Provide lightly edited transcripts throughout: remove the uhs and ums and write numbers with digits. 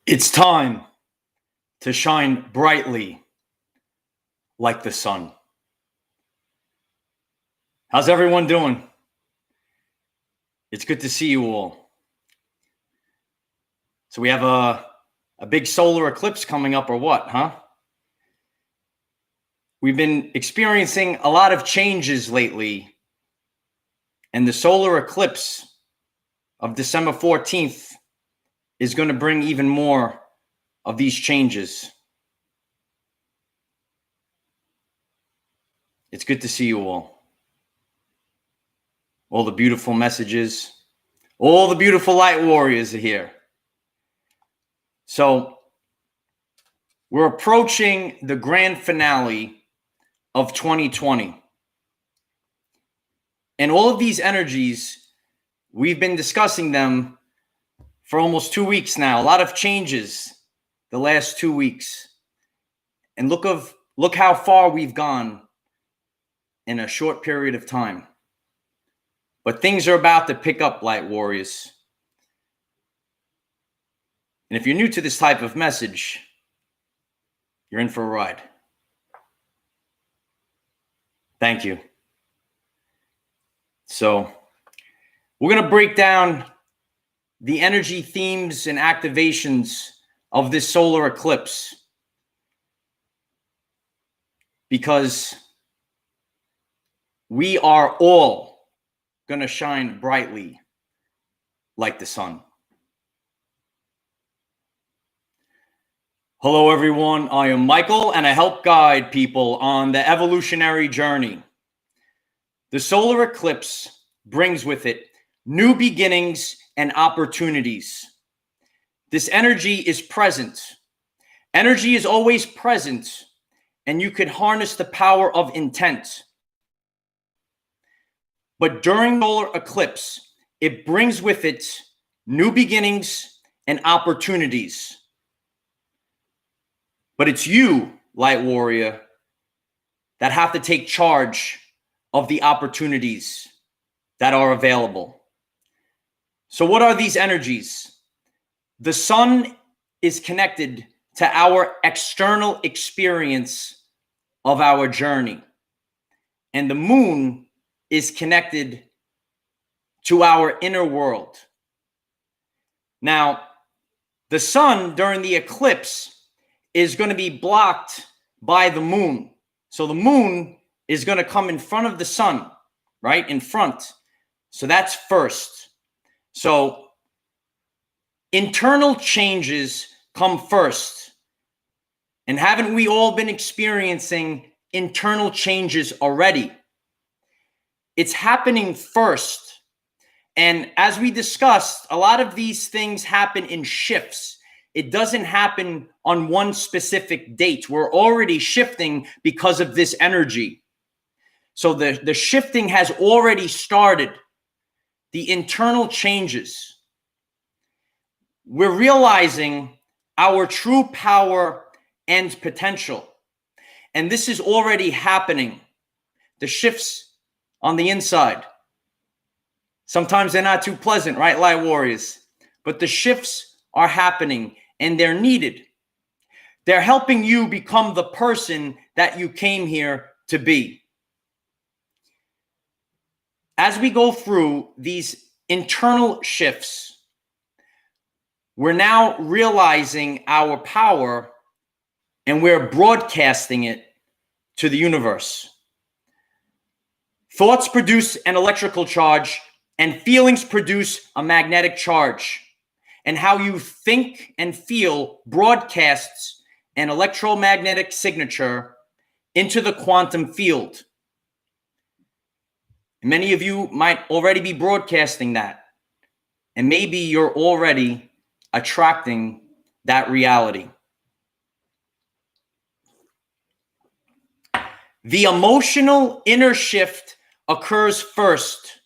It's time to shine brightly like the sun. How's everyone doing? It's good to see you all. So we have a big solar eclipse coming up or what, huh? We've been experiencing a lot of changes lately, and the solar eclipse of December 14th is going to bring even more of these changes. It's good to see you all. All the beautiful messages, all the beautiful light warriors are here. So we're approaching the grand finale of 2020. And all of these energies, we've been discussing them for almost 2 weeks now. A lot of changes the last 2 weeks. And look how far we've gone in a short period of time. But things are about to pick up, light warriors. And if you're new to this type of message, you're in for a ride. Thank you. So we're going to break down the energy themes and activations of this solar eclipse, because we are all going to shine brightly like the sun. Hello, everyone. I am Michael, and I help guide people on the evolutionary journey. The solar eclipse brings with it new beginnings and opportunities. This energy is present. Energy is always present, and you could harness the power of intent. But during solar eclipse, it brings with it new beginnings and opportunities. But it's you, light warrior, that have to take charge of the opportunities that are available. So what are these energies? The sun is connected to our external experience of our journey, and the moon is connected to our inner world. Now, the sun during the eclipse is going to be blocked by the moon. So the moon is going to come in front of the sun, right? In front. So that's first. So internal changes come first. And haven't we all been experiencing internal changes already? It's happening first. And as we discussed, a lot of these things happen in shifts. It doesn't happen on one specific date. We're already shifting because of this energy. So the shifting has already started. The internal changes. We're realizing our true power and potential. And this is already happening. The shifts on the inside. Sometimes they're not too pleasant, right, light warriors? But the shifts are happening, and they're needed. They're helping you become the person that you came here to be. As we go through these internal shifts, we're now realizing our power, and we're broadcasting it to the universe. Thoughts produce an electrical charge, and feelings produce a magnetic charge. And how you think and feel broadcasts an electromagnetic signature into the quantum field. Many of you might already be broadcasting that. And maybe you're already attracting that reality. The emotional inner shift occurs first.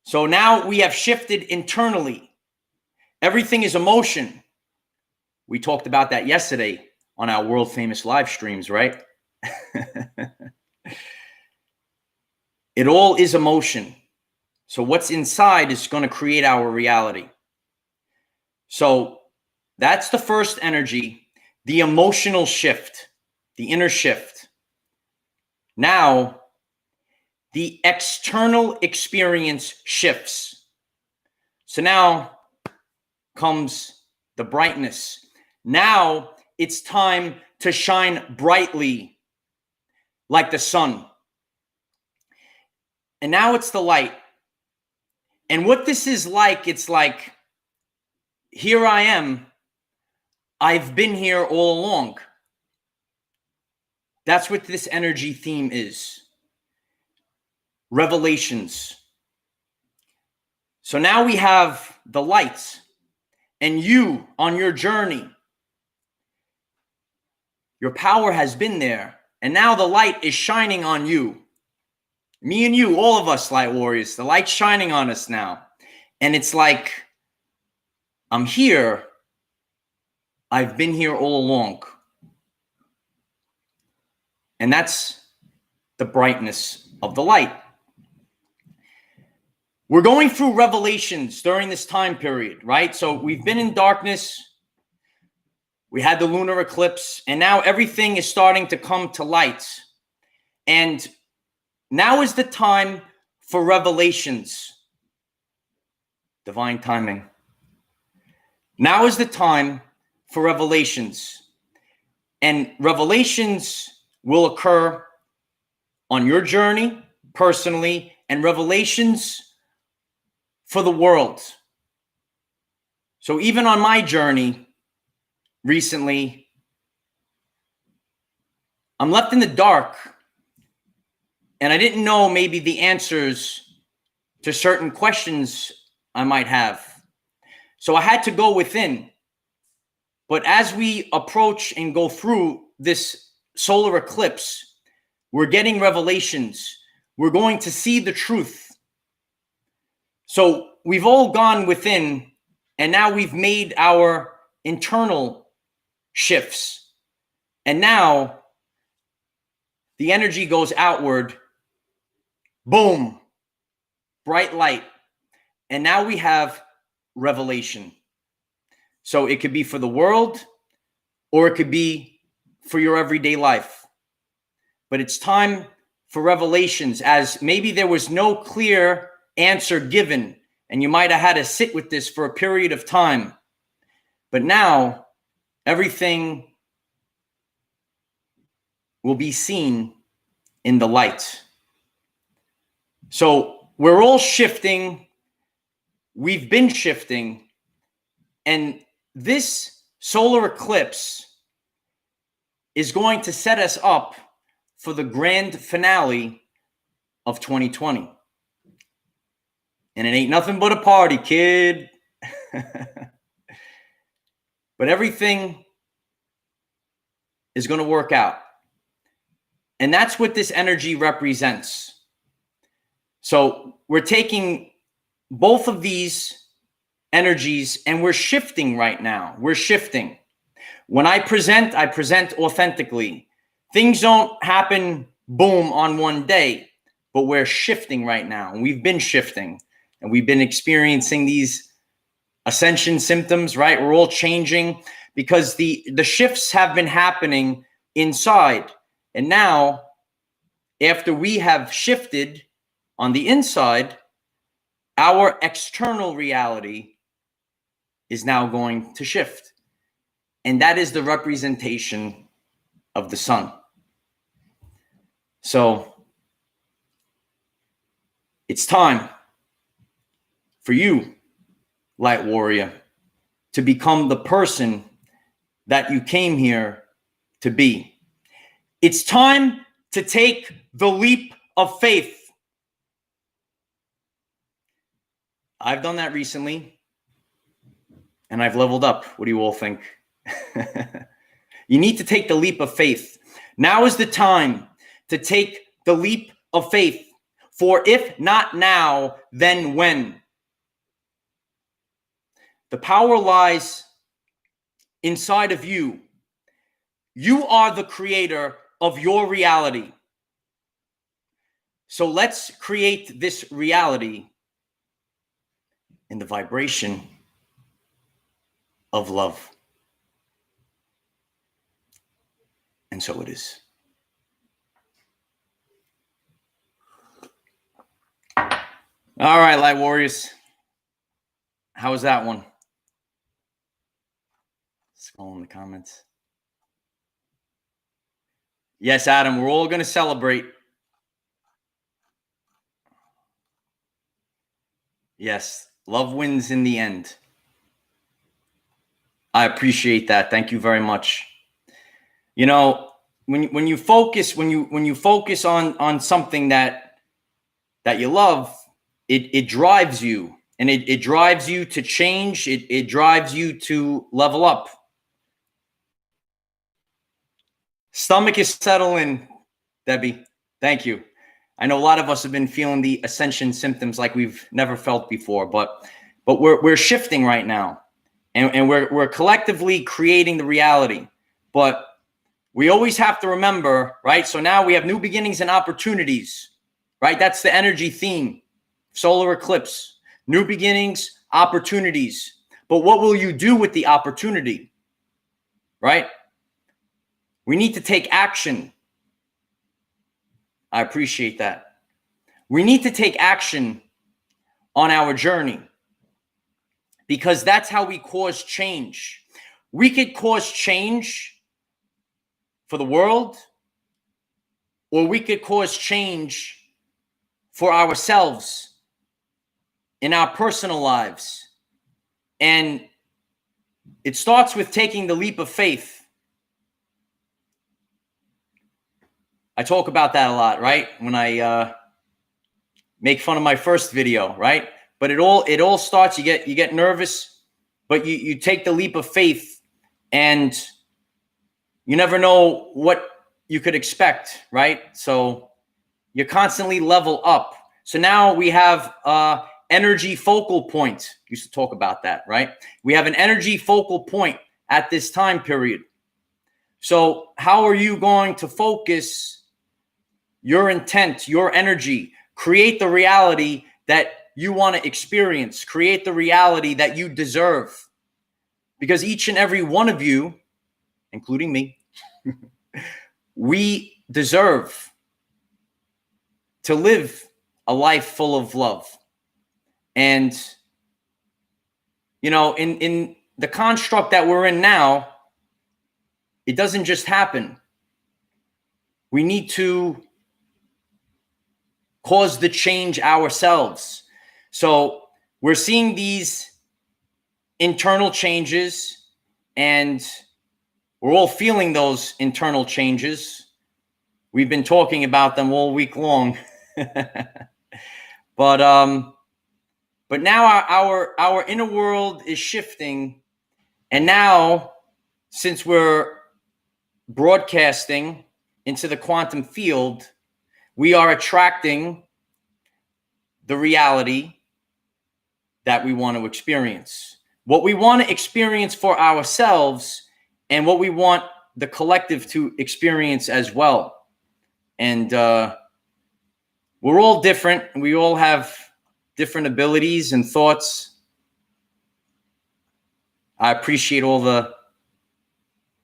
So now we have shifted internally. Everything is emotion. We talked about that yesterday on our world famous live streams, right? It all is emotion. So what's inside is going to create our reality. So That's the first energy, the emotional shift, the inner shift. Now, the external experience shifts. So now comes the brightness. Now it's time to shine brightly like the sun. And now it's the light. And what this is like, it's like, here I am. I've been here all along. That's what this energy theme is. Revelations. So now we have the lights, and you on your journey. Your power has been there, and now the light is shining on you. Me and you, all of us light warriors, the light's shining on us now. And it's like, I'm here. I've been here all along. And that's the brightness of the light. We're going through revelations during this time period, right? So we've been in darkness. We had the lunar eclipse, and now everything is starting to come to light. And now is the time for revelations. Divine timing. Now is the time for revelations. And revelations will occur on your journey personally, and revelations for the world. So even on my journey recently, I'm left in the dark, and I didn't know maybe the answers to certain questions I might have. So I had to go within. But as we approach and go through this solar eclipse, we're getting revelations. We're going to see the truth. So we've all gone within, and now we've made our internal shifts. And now the energy goes outward. Boom, bright light. And now we have revelation. So it could be for the world, or it could be for your everyday life. But it's time for revelations, as maybe there was no clear answer given, and you might have had to sit with this for a period of time. But now everything will be seen in the light. So we're all shifting. We've been shifting. And this solar eclipse is going to set us up for the grand finale of 2020. And it ain't nothing but a party, kid. But everything is going to work out. And that's what this energy represents. So we're taking both of these energies and we're shifting right now. We're shifting. When I present authentically. Things don't happen, boom, on one day, but we're shifting right now. And we've been shifting. And we've been experiencing these ascension symptoms, right? We're all changing because the shifts have been happening inside. And now, after we have shifted on the inside, our external reality is now going to shift. And that is the representation of the sun. So it's time for you, light warrior, to become the person that you came here to be. It's time to take the leap of faith. I've done that recently, and I've leveled up. What do you all think? You need to take the leap of faith. Now is the time to take the leap of faith. For if not now, then when? The power lies inside of you. You are the creator of your reality. So let's create this reality in the vibration of love. And so it is. All right, Light Warriors. How was that one? Scroll in the comments. Yes, Adam, we're all going to celebrate. Yes, love wins in the end. I appreciate that. Thank you very much. You know, when you focus on something that you love, it drives you, and it drives you to change. It drives you to level up. Stomach is settling, Debbie. Thank you. I know a lot of us have been feeling the ascension symptoms like we've never felt before, but we're shifting right now, and we're collectively creating the reality. But we always have to remember, right? So now we have new beginnings and opportunities, right? That's the energy theme, solar eclipse, new beginnings, opportunities. But what will you do with the opportunity, right? We need to take action. I appreciate that. We need to take action on our journey, because that's how we cause change. We could cause change for the world, or we could cause change for ourselves in our personal lives. And it starts with taking the leap of faith. I talk about that a lot, right? When I make fun of my first video, right? But it all starts, you get nervous, but you take the leap of faith, and you never know what you could expect, right? So you constantly level up. So now we have energy focal point. Used to talk about that, right? We have an energy focal point at this time period. So how are you going to focus your intent, your energy, create the reality that you want to experience, create the reality that you deserve? Because each and every one of you, including me, we deserve to live a life full of love. And, you know, in the construct that we're in now, it doesn't just happen. We need to cause the change ourselves. So we're seeing these internal changes, and we're all feeling those internal changes. We've been talking about them all week long. But now our inner world is shifting, and now, since we're broadcasting into the quantum field, we are attracting the reality that we want to experience. What we want to experience for ourselves, and what we want the collective to experience as well. And we're all different. We all have different abilities and thoughts. I appreciate all the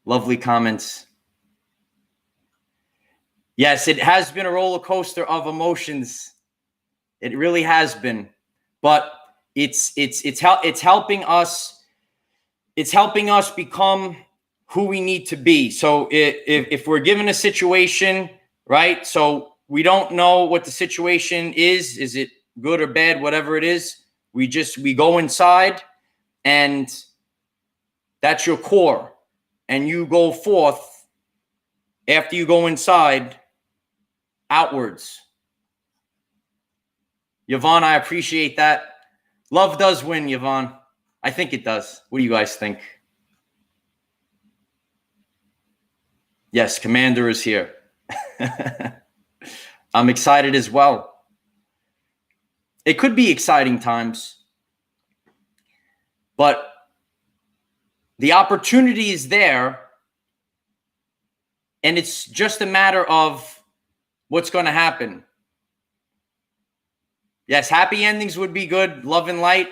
lovely comments. Yes, it has been a roller coaster of emotions. It really has been, but it's helping us. It's helping us become who we need to be. So if we're given a situation, right? So we don't know what the situation is. Is it good or bad? Whatever it is, we go inside, and that's your core, and you go forth after you go inside, outwards. Yvonne, I appreciate that. Love does win, Yvonne. I think it does. What do you guys think? Yes, Commander is here. I'm excited as well. It could be exciting times, but the opportunity is there, and it's just a matter of what's going to happen. Yes, happy endings would be good. Love and light.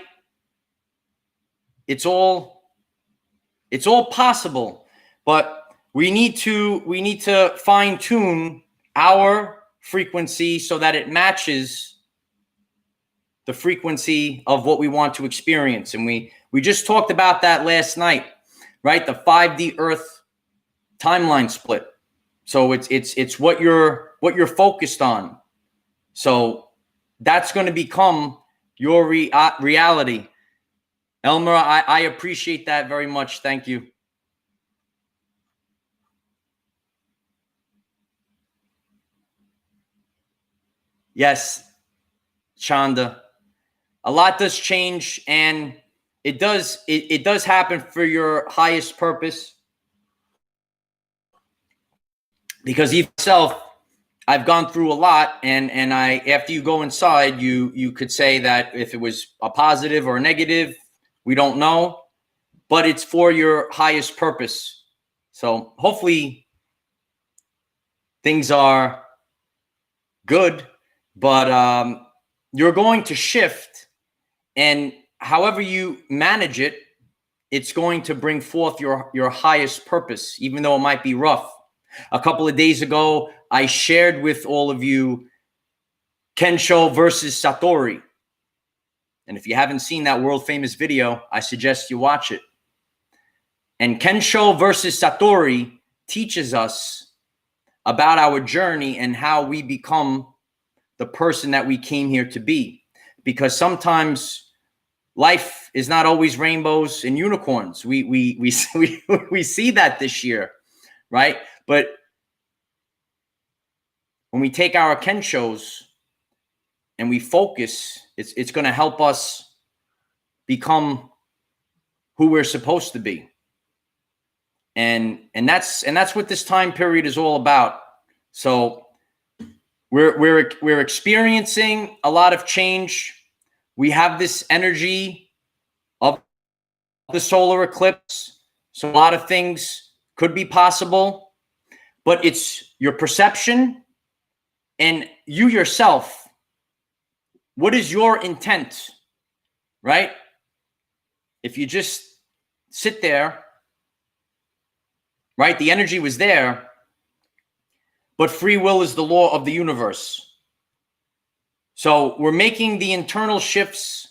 It's all possible. But we need to fine tune our frequency so that it matches the frequency of what we want to experience. And we just talked about that last night, right? The 5D Earth timeline split. So it's what you're focused on. So that's going to become your reality. Elmer, I appreciate that very much. Thank you. Yes, Chanda. A lot does change, and it does happen for your highest purpose. Because even myself, I've gone through a lot, and after you go inside, you could say that if it was a positive or a negative, we don't know, but it's for your highest purpose. So hopefully things are good, but you're going to shift, and however you manage it, it's going to bring forth your highest purpose, even though it might be rough. A couple of days ago, I shared with all of you Kensho versus Satori. And if you haven't seen that world famous video, I suggest you watch it. And Kensho versus Satori teaches us about our journey and how we become the person that we came here to be. Because sometimes life is not always rainbows and unicorns. We see that this year, right? But when we take our Kenshos and we focus, it's going to help us become who we're supposed to be. And that's what this time period is all about. So we're experiencing a lot of change. We have this energy of the solar eclipse. So a lot of things could be possible, but it's your perception and you yourself. What is your intent, right? If you just sit there, right? The energy was there, but free will is the law of the universe. So we're making the internal shifts.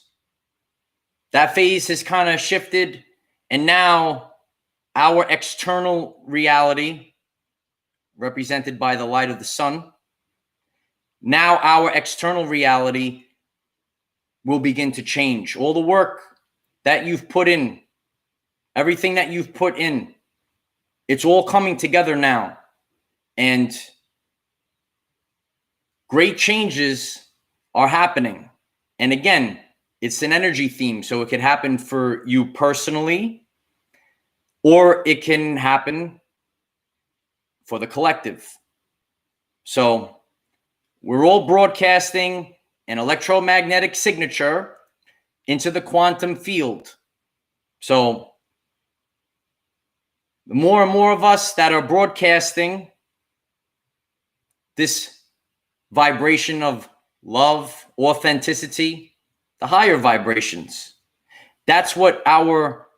That phase has kind of shifted, and now our external reality, represented by the light of the sun, now our external reality will begin to change. All the work that you've put in, everything that you've put in, it's all coming together now. And great changes are happening. And again, it's an energy theme. So it could happen for you personally, or it can happen for the collective. So we're all broadcasting an electromagnetic signature into the quantum field. So the more and more of us that are broadcasting this vibration of love, authenticity, the higher vibrations, that's what our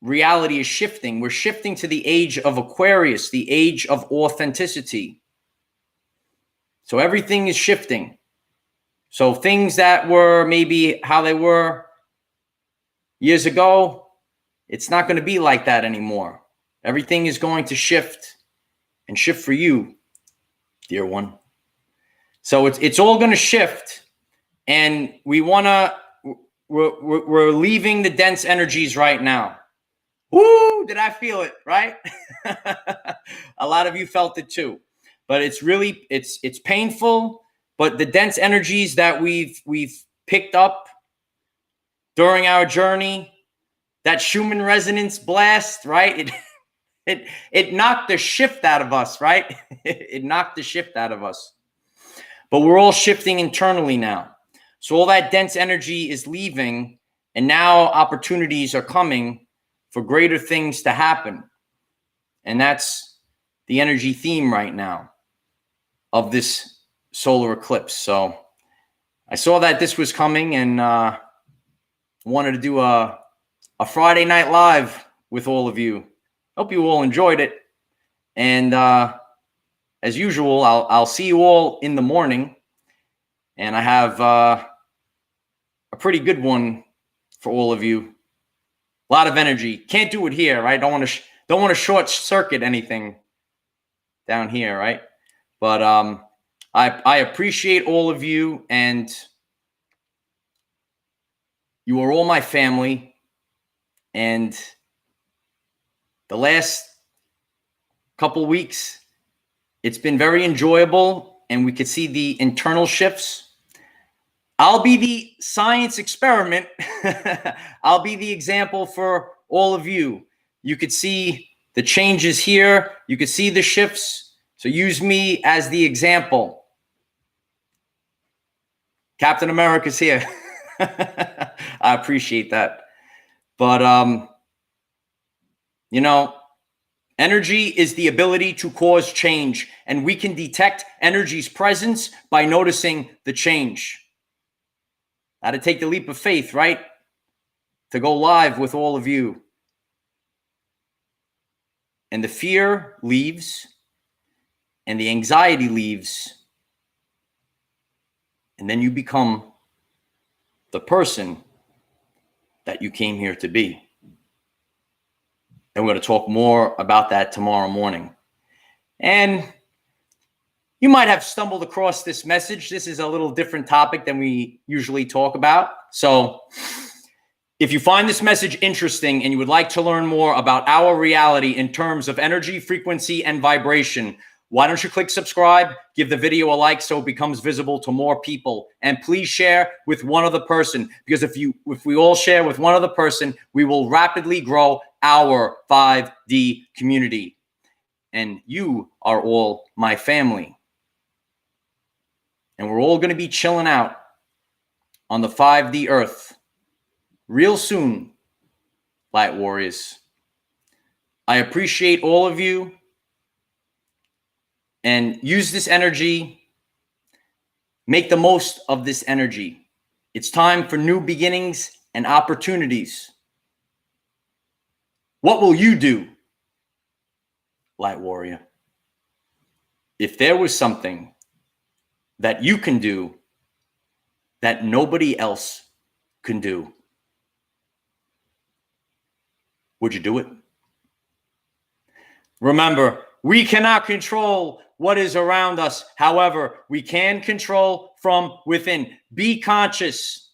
reality is shifting. We're shifting to the age of Aquarius, the age of authenticity. So everything is shifting. So things that were maybe how they were years ago, it's not going to be like that anymore. Everything is going to shift, and shift for you, dear one. So it's all going to shift, and we're leaving the dense energies right now. Woo! Did I feel it, right? A lot of you felt it too. But it's really, it's painful. But the dense energies that we've picked up during our journey, that Schumann resonance blast, right? It knocked the shift out of us, right? It knocked the shift out of us. But we're all shifting internally now. So all that dense energy is leaving, and now opportunities are coming for greater things to happen. And that's the energy theme right now of this solar eclipse. So I saw that this was coming, and wanted to do a Friday night live with all of you. Hope you all enjoyed it. And as usual, I'll see you all in the morning. And I have a pretty good one for all of you. A lot of energy. Can't do it here, right? Don't want to short circuit anything down here, right? But I appreciate all of you, and you are all my family. And the last couple weeks, it's been very enjoyable, and we could see the internal shifts. I'll be the science experiment. I'll be the example for all of you. You could see the changes here. You could see the shifts. So use me as the example. Captain America's here. I appreciate that. But, energy is the ability to cause change, and we can detect energy's presence by noticing the change. How to take the leap of faith, right? To go live with all of you. And the fear leaves, and the anxiety leaves, and then you become the person that you came here to be. And we're going to talk more about that tomorrow morning. And you might have stumbled across this message. This is a little different topic than we usually talk about. So if you find this message interesting and you would like to learn more about our reality in terms of energy, frequency, and vibration, why don't you click subscribe, give the video a like so it becomes visible to more people, and please share with one other person, because if we all share with one other person, we will rapidly grow our 5D community. And you are all my family. And we're all going to be chilling out on the 5D earth real soon, Light Warriors. I appreciate all of you. And use this energy. Make the most of this energy. It's time for new beginnings and opportunities. What will you do, Light Warrior? If there was something that you can do that nobody else can do, would you do it? Remember, we cannot control what is around us. However, we can control from within. Be conscious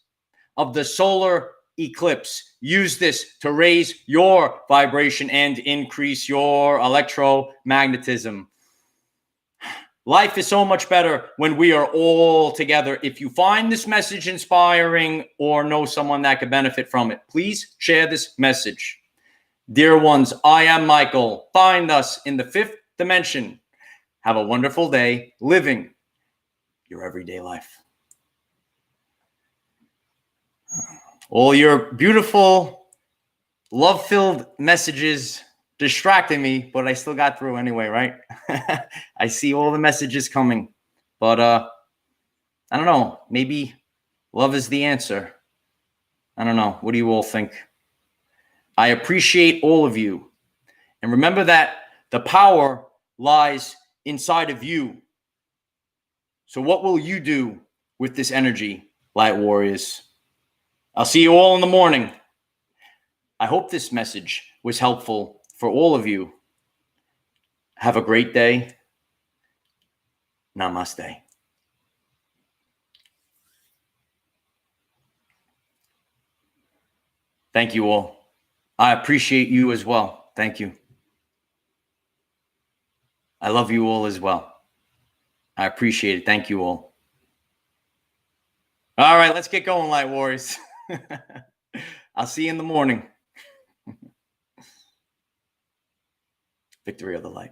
of the solar eclipse. Use this to raise your vibration and increase your electromagnetism. Life is so much better when we are all together. If you find this message inspiring or know someone that could benefit from it, please share this message. Dear ones, I am Michael. Find us in the 5th dimension. Have a wonderful day living your everyday life. All your beautiful, love-filled messages distracted me, but I still got through anyway, right? I see all the messages coming. But I don't know. Maybe love is the answer. I don't know. What do you all think? I appreciate all of you. And remember that the power lies inside of you. So what will you do with this energy, Light Warriors? I'll see you all in the morning. I hope this message was helpful for all of you. Have a great day. Namaste. Thank you all. I appreciate you as well. Thank you. I love you all as well. I appreciate it. Thank you all. All right, let's get going, Light Warriors. I'll see you in the morning. Victory of the light.